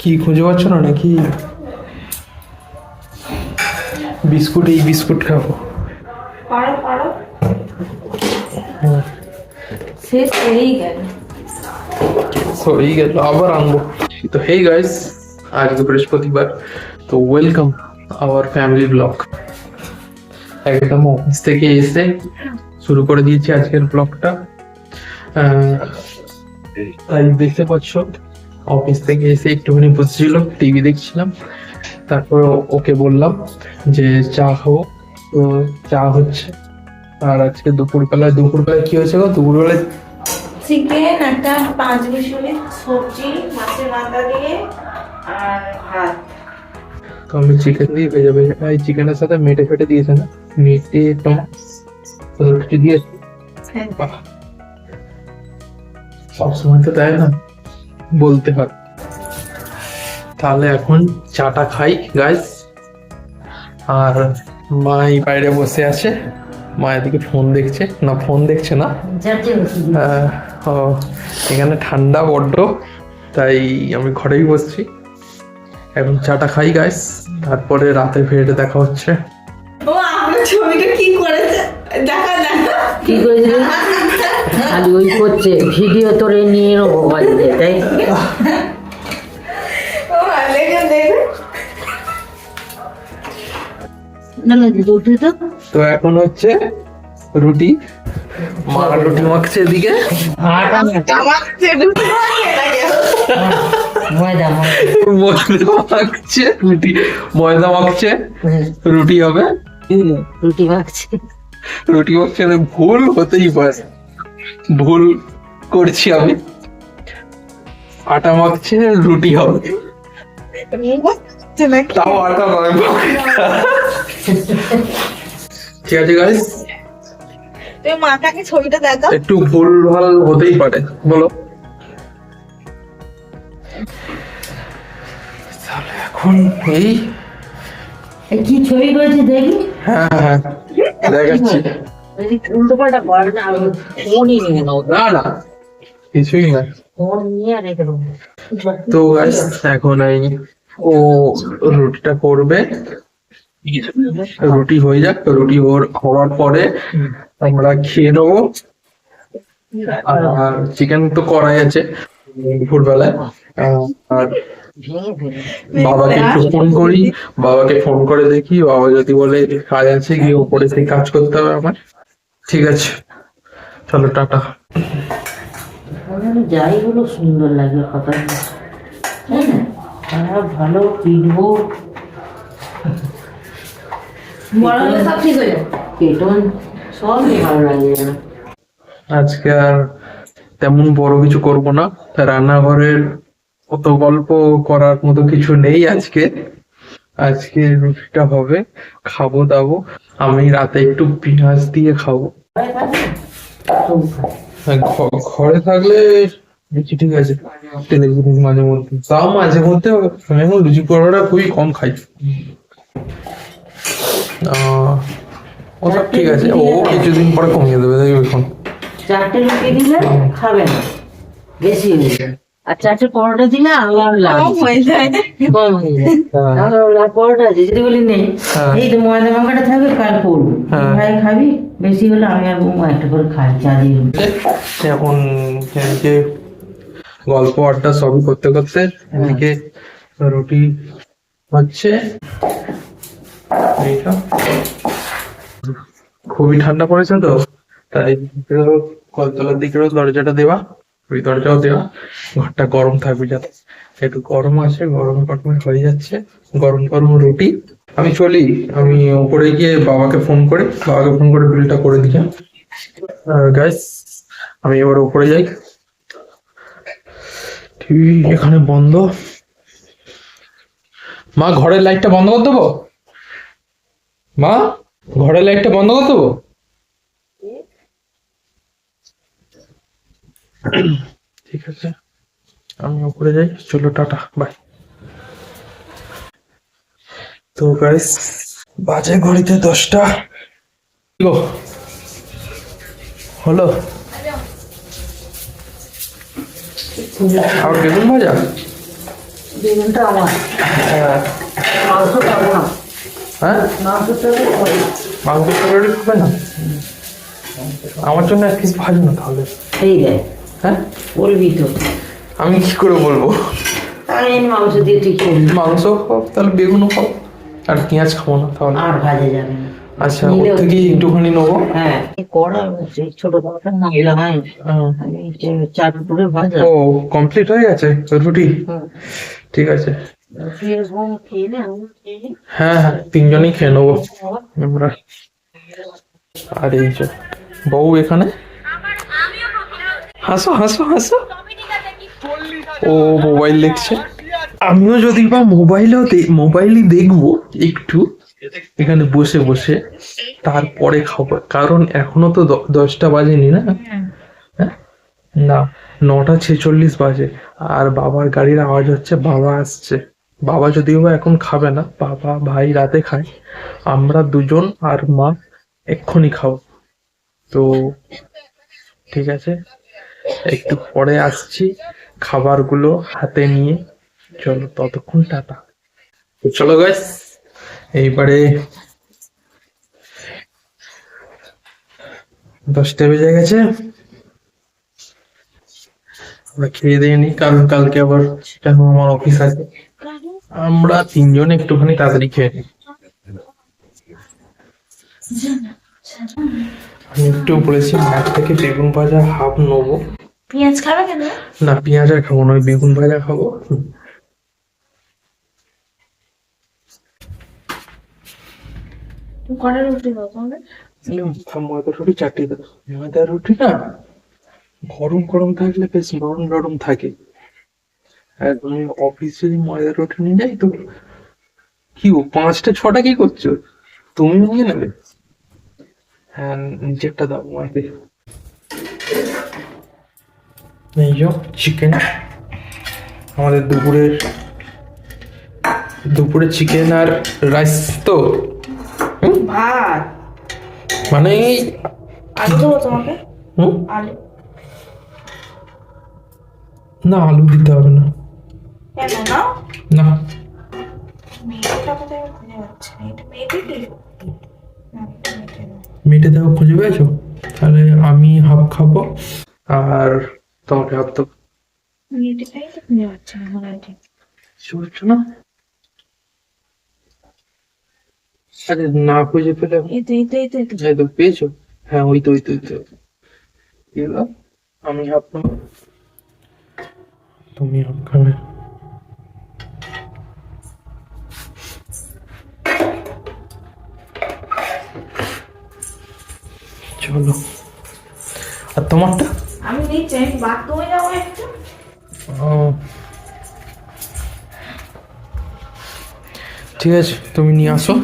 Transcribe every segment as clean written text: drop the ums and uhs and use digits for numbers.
কি খুঁজে পাচ্ছ না নাকি? বিস্কুট, এই বিস্কুট খাবো। শেষ হয়েই গেল। হয়ে গেল, আবার আনবো। তো হেই গাইস, আজকে বৃহস্পতিবার, তো ওয়েলকাম আওয়ার ফ্যামিলি ব্লগ। একদম অফিস থেকে এসে শুরু করে দিয়েছি আজকের ব্লগটা। তাই দেখতে পাচ্ছ, অফিস থেকে এসে একটুখানি বসেছিল, টিভি দেখছিলাম। তারপর ওকে বললাম যে চা খাবো, তো চা হচ্ছে। আর আজকে দুপুরবেলায় কি হয়েছে গো? দুপুরবেলায় চিকেন, একটা 5-20 মিনিট সবজি, মাছের মাথা দিয়ে আর ভাত। তো আমি চিকেন দিয়ে ভেজে এই চিকেনের সাথে মেটে ফেটে দিয়েছে না, মেটে কিছু দিয়েছে। বাহ, সবসময় তো তাই না, বলতে হয়। তাহলে এখন চাটা খাই গাইস। আর মা এই বাইরে বসে আছে, মা এদিকে ফোন দেখছে না, ফোন দেখছে না। ও, এখানে ঠান্ডা বড্ড, তাই আমি ঘরেই বসছি। এখন চাটা খাই গাইস, তারপরে রাতে ফের দেখা হচ্ছে। ও আপনার ছবিটা কি করেছে দেখা কি করেছে? খালি ওই করছে ভিডিও তোরে নিয়ে নেবো বাড়িতে, তাই ও দেখেন দেখেন। না দুটো তো তো এখন হচ্ছে রুটি, মা রুটি মাখছে এদিকে। ময়দা ময়দা মাখছে, রুটি হবে। রুটি মাখছে। রুটি মাখছে, ভুল হতেই পারে, ভুল করছি আমি। আটা মাখছে, রুটি হবে। তাও আটা নয়। ঠিক আছে গাইস, তুমি মাটাকে ছবিটা দেখো। একটু ভুল ভাল হতেই পারে, বলো। তাহলে এখন এই কি ছবি করেছে দেখি? হ্যাঁ হ্যাঁ দেখাচ্ছি। উল্টো পাল্টা করে না, ফোনই নিয়ে নাও। না না, কিছুই না। ফোন নিয়ে রেখে দেবো। তো গাইস এখন এই ও রুটিটা করবে, রুটি হয়ে যাক। রুটি হওয়ার পরে আমরা খেয়ে নেবো। আর চিকেন তো করাই আছে দুপুরবেলায়। আর বাবাকে একটু ফোন করি, বাবাকে ফোন করে দেখি, বাবা যদি বলে কাজ আছে গিয়ে ওপরে সেই কাজ করতে হবে আমার। ঠিক আছে, চলো টাটা। যাই হলো সুন্দর লাগে কথা, তাই না? খারাপ ভালো পিটবো, বড় হলে সব ঠিক হয়ে যাবে। পেটন সব ভালো লাগে না। আজকে আর তেমন বড় কিছু করব না, রান্নাঘরের অত গল্প করার মতো কিছু নেই আজকে। আজকে রুটিটা হবে, খাবো দাবো। আমি রাতে একটু পেঁয়াজ দিয়ে খাবো। ঘরে থাকলে লুচি ঠিক আছে, তেলের জিনিস মাঝে মধ্যে, তাও মাঝে মধ্যে। আমি এখন লুচি পরোটা খুবই কম খাই। ওসব ঠিক আছে, ও কিছুদিন পরে কমিয়ে দেবে, দেখবে এখন। 4টে রুটি দিলে খাবে না, বেশি হয়ে যায়। আর 4টে পরোটা দিলে আমার লাভ হয়ে যায়। কম হয়ে যায়। আমার পরোটা আছে, যদি বলি নেই, এই তো ময়দা মাখাটা থাকবে, কাল করবো, ভাই খাবি, বেশি হলে আমি আর বৌমা একটা করে খাই চা দিয়ে। এখন এদিকে গল্প আড্ডা সবই করতে করতে এদিকে রুটি হচ্ছে। এইটা খুবই ঠান্ডা পড়েছে, তো তাই কলতলার দিকে দরজাটা দেওয়া, ওই দরজাও দেওয়া, ঘরটা গরম থাকবে যাতে। একটু গরম আছে, গরম গরমে হয়ে যাচ্ছে গরম গরম রুটি। আমি চলি, আমি উপরে গিয়ে বাবাকে ফোন করে বিলটা করে দিই। গাইস, আমি এবার উপরে যাই। টিভি এখানে বন্ধ। মা, ঘরের লাইটটা বন্ধ করে দেবো? মা, ঘরের লাইটটা বন্ধ করে দেবো? ঠিক আছে, আমি উপরে যাই, চলো টাটা, বাই। তো গাইস, বাজে ঘড়িতে 10টা। হলো আর বেগুন ভাজা? বেগুনটা আমার হ্যাঁ মাংস খাবো না, হ্যাঁ মাংস তরকারি খাবো। মাংস তরকারি খাবে না? আমার জন্য এক পিস ভাজো না তাহলে। এই দেখ, হ্যাঁ বলবি তো, আমি কি করে বলবো? আমি মাংস দিয়ে ঠিক করবি, মাংস খাও তাহলে বেগুনও খাও, আর পেঁয়াজ খাবো না তাহলে। আর ভাজা যাবে না। আচ্ছা ওর থেকে একটুখানি নেবো। হ্যাঁ কড়া সেই ছোট বড়টা মহিলা হয়, আমি চার টুকরে ভাজা। ও কমপ্লিট হয়ে গেছে রুটি? ঠিক আছে, খেয়ে নে, আমি খেয়ে নিই। হ্যাঁ হ্যাঁ তিনজনেই খেয়ে নেবো আমরা। আর এই যে বউ এখানে, হাসো হাসো হাসো। ও মোবাইল দেখছে, আমিও যদি বা মোবাইলই দেখবো একটু এখানে বসে বসে, তারপরে খাবো, কারণ এখনো তো 10টা বাজেনি না। হ্যাঁ? না 9:46 বাজে, আর বাবার গাড়ির আওয়াজ হচ্ছে, বাবা আসছে। বাবা যদিও বা এখন খাবে না, বাবা ভাই রাতে খায়, আমরা দুজন আর মা এক্ষুনি খাবো। তো ঠিক আছে, একটু পরে আসছি খাবারগুলো হাতে নিয়ে। চলো ততক্ষণ টাটা। তো চলো গাইস, এইবারে 10টা বেজে গেছে, আমরা খেয়ে দিয়ে নিই, কারণ কালকে আবার কেন আমার অফিস আছে। আমরা তিনজন একটুখানি তাড়াতাড়ি খেয়ে নিই। আমি একটু বলেছি মাছ থেকে বেগুন ভাজা হাফ নেবো। পেঁয়াজ খাবে কেন? না পেঁয়াজ আর খাবো না, ওই বেগুন ভাজা খাবো। কড়া রুটি খাবো তাহলে? ময়দা রুটি 4টে দেবো। ময়দা রুটি না গরম গরম থাকলে বেশ নরম নরম থাকে, আর আমি অফিস যদি ময়দা রুটি নিয়ে যাই তো কি 5টা 6টা কি করছো তুমি, নিয়ে নেবে? হ্যাঁ নিচেরটা দাও ময়দা। এই যে চিকেন, আমাদের দুপুরে চিকেন আর রাইস তো। ভাত মানে আলু দেবো তোমাকে? আলু না, আলু দিতে হবে না। কেন না? না মেয়েটা কোথায় খুঁজে পাচ্ছি না, এটা মেয়েটা কি? না, এটা মেয়েটা না। মেটে দেওয়া খুঁজে পেয়েছো? তাহলে আমি হাফ খাবো আর তোমাকে হাফ দেবো। মেয়েটাই তো খুঁজে পাচ্ছি না আমার আইডি। বুঝছো না? আরে না খুঁজে পেলে এই তো এই তো পেয়েছো? হ্যাঁ ওই তো এলো, আমি হাফ নেবো, তুমি হাফ খাবে। চলো, আর তোমারটা? আমি নিচে, আমি বাথরুমে যাবো একটু। ও ঠিক আছে, তুমি নিয়ে আসো।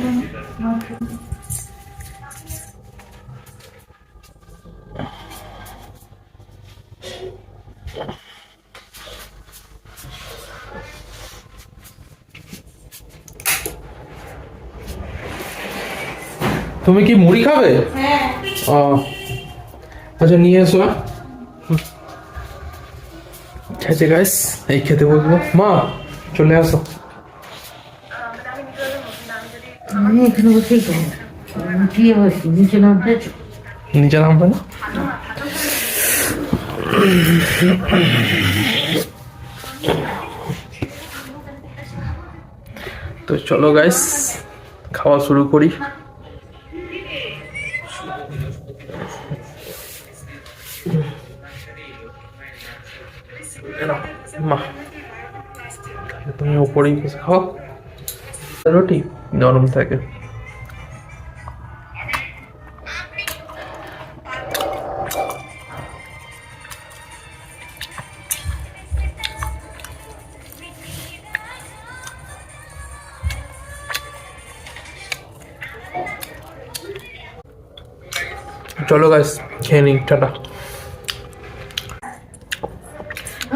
তুমি কি মুড়ি খাবে? হ্যাঁ ও আচ্ছা নিয়ে এসো। ঠিক আছে গাইস, এই খেতে বলবো। মা চলে আসো। আমি এখানে বসেই খাবো, উঠিয়ে বসি, নিচে নামতে নিচে নামবে না? তো চলো গাইস খাওয়া শুরু করি। মা তুমি উপরেই বসে খাও, রুটি নরম থাকে। চলো গাইস খেয়ে নিই, টাটা।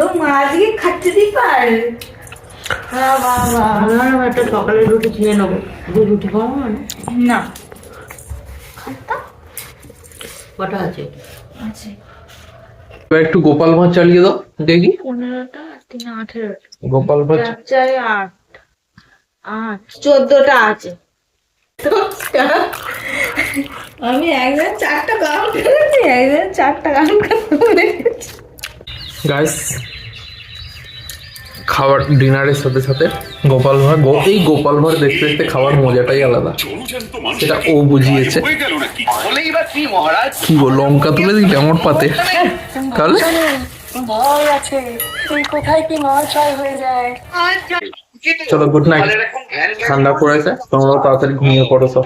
ও মা আজকে খাচ্ছে দিপার। বাবা ভাবলাম একটা সকালের রুটি খেয়ে নেবো, রুটি খাবো মানে না কটা আছে? আছে এবার একটু গোপাল ভাঁড় চালিয়ে দাও দেখি। 15টা 3 18 গোপাল ভাঁড় 4 8 14টা আছে। আমি একজন 4টা কাউন্ট করেছি, একজন 4টা কাউন্ট করে। গাইস খাবার ডিনারের সাথে সাথে গোপাল ভাঁড় এই গোপাল ভাঁড় দেখতে দেখতে খাওয়ার মজাটাই আলাদা, সেটা ও বুঝিয়েছে। কি গো লঙ্কা তুলে দিই আমার পাতে তাহলে ভয় আছে তুই কোথায় কি নড়চড় হয়ে যায়। চলো গুড নাইট, ঠান্ডা পড়েছে, তোমরাও তাড়াতাড়ি ঘুমিয়ে পড়ো সব।